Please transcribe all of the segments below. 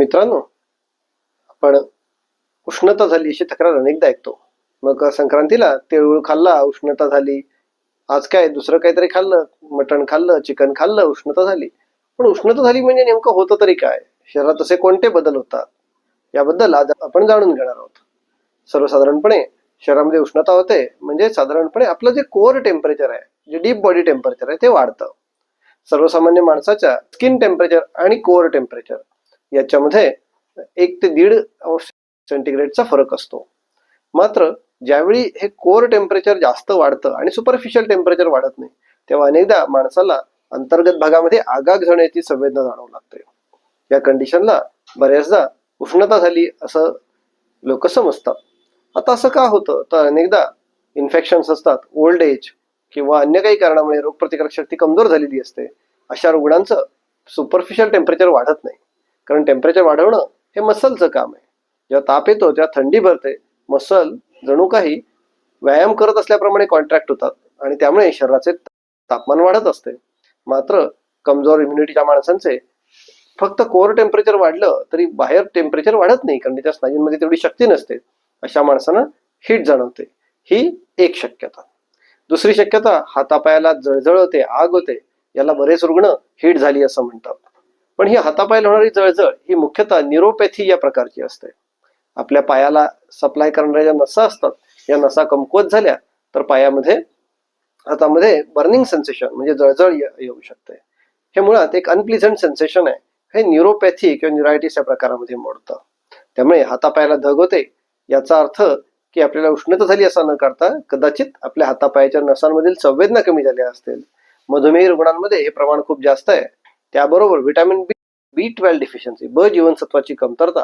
मित्रांनो, आपण उष्णता झाली अशी तक्रार अनेकदा ऐकतो. मग संक्रांतीला तिळगुळ खाल्ला, उष्णता झाली. आज काय दुसरं काहीतरी खाल्लं, मटण खाल्लं, चिकन खाल्लं, उष्णता झाली. पण उष्णता झाली म्हणजे नेमकं होतं तरी काय? शरीरात असे कोणते बदल होतात? याबद्दल आज आपण जाणून घेणार आहोत. सर्वसाधारणपणे शरीरामध्ये उष्णता होते म्हणजे साधारणपणे आपलं जे कोअर टेम्परेचर आहे, जे डीप बॉडी टेम्परेचर आहे ते वाढतं. सर्वसामान्य माणसाच्या स्किन टेम्परेचर आणि कोअर टेम्परेचर याच्यामध्ये 1 ते 1.5 अंश सेंटीग्रेडचा फरक असतो. मात्र ज्यावेळी हे कोअर टेम्परेचर जास्त वाढतं आणि सुपरफिशियल टेम्परेचर वाढत नाही, तेव्हा अनेकदा माणसाला अंतर्गत भागामध्ये आगाग होण्याची संवेदना जाणवू लागते. या कंडिशनला बऱ्याचदा उष्णता झाली असं लोक समजतात. आता असं का होतं? तर अनेकदा इन्फेक्शन्स असतात, ओल्ड एज किंवा अन्य काही कारणामुळे रोगप्रतिकारक शक्ती कमजोर झालेली असते. अशा रुग्णांचं सुपरफिशियल टेम्परेचर वाढत नाही, कारण टेम्परेचर वाढवणं हे मसलचं काम आहे. जेव्हा ताप येतो तेव्हा थंडी भरते, मसल जणू काही व्यायाम करत असल्याप्रमाणे कॉन्ट्रॅक्ट होतात आणि त्यामुळे शरीराचे तापमान वाढत असते. मात्र कमजोर इम्युनिटीच्या माणसांचे फक्त कोअर टेम्परेचर वाढलं तरी बाहेर टेम्परेचर वाढत नाही, कारण त्याच्या स्नायूंमध्ये तेवढी शक्ती नसते. अशा माणसांना हीट जाणवते. ही एक शक्यता. दुसरी शक्यता, हातापायाला जळजळ होते, आग होते. याला बरेच रुग्ण हीट झाली असं म्हणतात. पण ही हातापायाला होणारी जळजळ ही मुख्यतः न्यूरोपॅथी या प्रकारची असते. आपल्या पायाला सप्लाय करणाऱ्या ज्या नसा असतात, या नसा कमकुवत झाल्या तर पायामध्ये हातामध्ये बर्निंग सेन्सेशन म्हणजे जळजळ येऊ शकते. हे मुळात एक अनप्लिझंट सेन्सेशन आहे. हे न्यूरोपॅथी किंवा न्यूरायटिस या प्रकारामध्ये मोडतं. त्यामुळे हातापायाला धग होते याचा अर्थ की आपल्याला उष्णता झाली असं न करता कदाचित आपल्या हातापायाच्या नसांमधील संवेदना कमी झाल्या असतील. मधुमेही रुग्णांमध्ये हे प्रमाण खूप जास्त आहे. त्याबरोबर व्हिटॅमिन B12 डिफिशियन्सी, ब जीवनसत्वाची कमतरता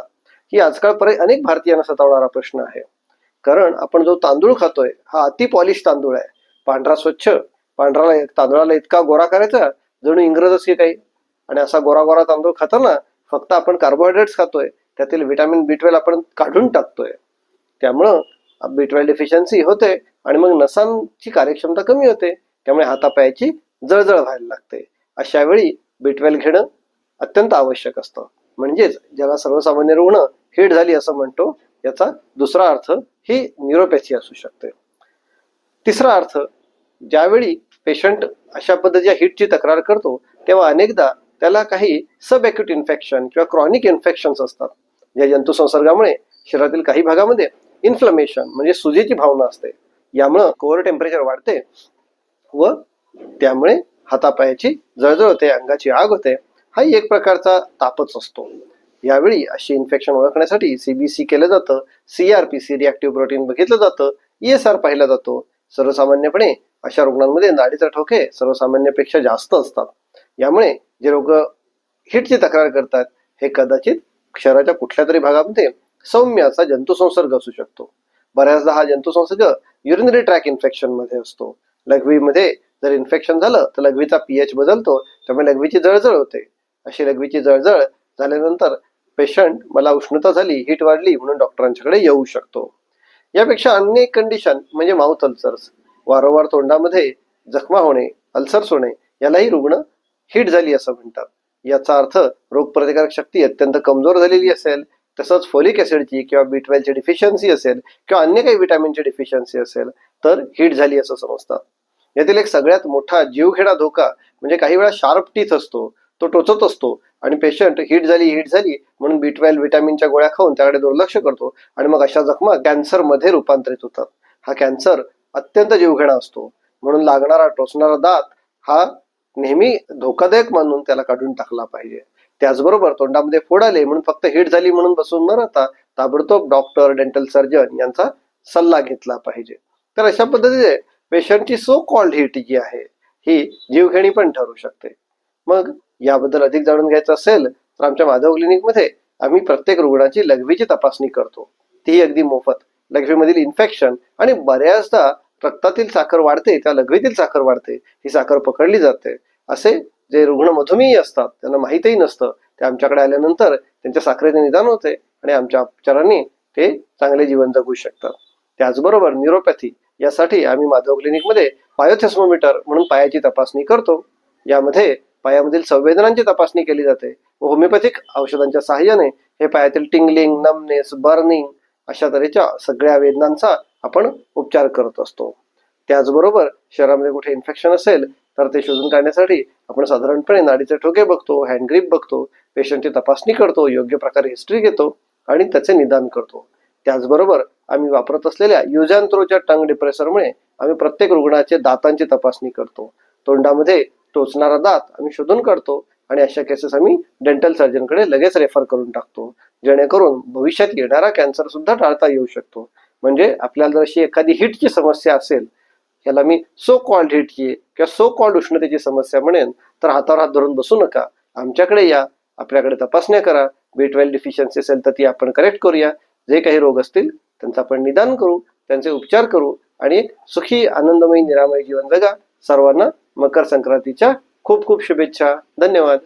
ही आजकाल अनेक भारतीयांना सतावणारा प्रश्न आहे. कारण आपण जो तांदूळ खातोय हा अति पॉलिश तांदूळ आहे. पांढरा स्वच्छ, तांदूळाला इतका गोरा करायचा जणू इंग्रजच की काही. आणि असा गोरा गोरा तांदूळ खाताना फक्त आपण कार्बोहायड्रेट्स खातोय, त्यातील व्हिटॅमिन B12 आपण काढून टाकतोय. त्यामुळं B12 डिफिशियन्सी होते आणि मग नसांची कार्यक्षमता कमी होते. त्यामुळे हातापायाची जळजळ व्हायला लागते. अशा वेळी B12 घेणं अत्यंत आवश्यक असतं. म्हणजेच ज्याला सर्वसामान्य रुग्ण हीट झाली असं म्हणतो, याचा दुसरा अर्थ ही न्यूरोपॅथी असू शकते. तिसरा अर्थ, ज्यावेळी पेशंट अशा पद्धतीच्या हीटची तक्रार करतो तेव्हा अनेकदा त्याला काही सब ॲक्यूट इन्फेक्शन किंवा क्रॉनिक इन्फेक्शन्स असतात. या जंतू संसर्गामुळे शरीरातील काही भागामध्ये इन्फ्लमेशन म्हणजे सुजीची भावना असते. यामुळं कोअर टेम्परेचर वाढते व त्यामुळे हातापायाची जळजळ होते, अंगाची आग होते. हाही एक प्रकारचा तापच असतो. यावेळी अशी इन्फेक्शन ओळखण्यासाठी CBC केलं जातं, CRPC रिॲक्टिव्ह प्रोटीन बघितलं जातं, ESR पाहिला जातो. सर्वसामान्यपणे अशा रुग्णांमध्ये नाडीचे ठोके सर्वसामान्यापेक्षा जास्त असतात. यामुळे जे लोक हीटची तक्रार करतात हे कदाचित शरीराच्या कुठल्या तरी भागामध्ये सौम्य असा जंतुसंसर्ग असू शकतो. बऱ्याचदा हा जंतुसंसर्ग युरिनरी ट्रॅक इन्फेक्शन मध्ये असतो. लघवीमध्ये जर इन्फेक्शन झालं तर लघवीचा pH बदलतो, त्यामुळे लघवीची जळजळ होते. अशी लघवीची जळजळ झाल्यानंतर पेशंट मला उष्णता झाली, हीट वाढली म्हणून डॉक्टरांच्याकडे येऊ शकतो. यापेक्षा अन्य एक कंडिशन म्हणजे माउथ अल्सर्स, वारंवार तोंडामध्ये जखमा होणे, अल्सर्स होणे, यालाही रुग्ण हीट झाली असं म्हणतात. याचा अर्थ रोगप्रतिकारक शक्ती अत्यंत कमजोर झालेली असेल, तसंच फोलिक ऍसिडची किंवा B12 ची डिफिशियन्सी असेल किंवा अन्य काही व्हिटॅमिनची डिफिशियन्सी असेल तर हीट झाली असं समजतात. यातील एक सगळ्यात मोठा जीवघेणा धोका म्हणजे काही वेळा शार्प टीथ असतो, तो टोचत असतो आणि पेशंट हीट झाली म्हणून B12 व्हिटॅमिनच्या गोळ्या खाऊन त्याकडे दुर्लक्ष करतो आणि मग अशा जखमा कॅन्सर मध्ये रूपांतरित होतात. हा कॅन्सर अत्यंत जीवघेणा असतो, म्हणून लागणारा टोचणारा दात हा नेहमी धोकादायक मानून त्याला काढून टाकला पाहिजे. त्याचबरोबर तोंडामध्ये फोड आले म्हणून फक्त हीट झाली म्हणून बसून न राहता ताबडतोब डॉक्टर, डेंटल सर्जन यांचा सल्ला घेतला पाहिजे. तर अशा पद्धतीने पेशंटची सो कॉल्ड हीट जी आहे ही जीवघेणी पण ठरू शकते. मग याबद्दल अधिक जाणून घ्यायचं असेल तर आमच्या माधव क्लिनिकमध्ये आम्ही प्रत्येक रुग्णाची लघवीची तपासणी करतो, ती अगदी मोफत. लघवीमधील इन्फेक्शन आणि बऱ्याचदा रक्तातील साखर वाढते, त्या लघवीतील साखर वाढते, ही साखर पकडली जाते. असे जे रुग्ण मधुमेही असतात त्यांना माहीतही नसतं, ते आमच्याकडे आल्यानंतर त्यांच्या साखरेचे निदान होते आणि आमच्या उपचारांनी ते चांगले जीवन जगू शकतात. त्याचबरोबर न्यूरोपॅथी यासाठी आम्ही माधव क्लिनिकमध्ये पायोथेस्मोमीटर म्हणून पायाची तपासणी करतो. यामध्ये पायामधील संवेदनांची तपासणी केली जाते व होमिओपॅथिक औषधांच्या सहाय्याने हे पायातील टिंगलिंग, नमनेस, बर्निंग अशा तऱ्हेच्या सगळ्या वेदनांचा आपण उपचार करत असतो. त्याचबरोबर शरीरामध्ये कुठे इन्फेक्शन असेल तर ते शोधून काढण्यासाठी आपण साधारणपणे नाडीचे ठोके बघतो, हँड ग्रीप बघतो, पेशंटची तपासणी करतो, योग्य प्रकारे हिस्ट्री घेतो आणि त्याचे निदान करतो. त्याचबरोबर आम्ही वापरत असलेल्या यूज अँड थ्रोच्या टंग डिप्रेसरमुळे आम्ही प्रत्येक रुग्णाचे दातांची तपासणी करतो. तोंडामध्ये टोचणारा दात आम्ही शोधून काढतो आणि अशा केसेस आम्ही डेंटल सर्जनकडे लगेच रेफर करून टाकतो, जेणेकरून भविष्यात येणारा कॅन्सर सुद्धा टाळता येऊ शकतो. म्हणजे आपल्याला जर अशी एखादी हिटची समस्या असेल, याला मी सो कॉल्ड हिटची किंवा सो कॉल्ड उष्णतेची समस्या म्हणेन, तर हातावर हात धरून बसू नका, आमच्याकडे या, आपल्याकडे तपासण्या करा. B12 डिफिशियन्सी असेल तर ती आपण करेक्ट करूया. जे काही रोग असतील त्यांचं आपण निदान करू, त्यांचे उपचार करू आणि एक सुखी, आनंदमयी, निरामय जीवन जगा. सर्वांना मकर संक्रांतीच्या खूप खूप शुभेच्छा. धन्यवाद.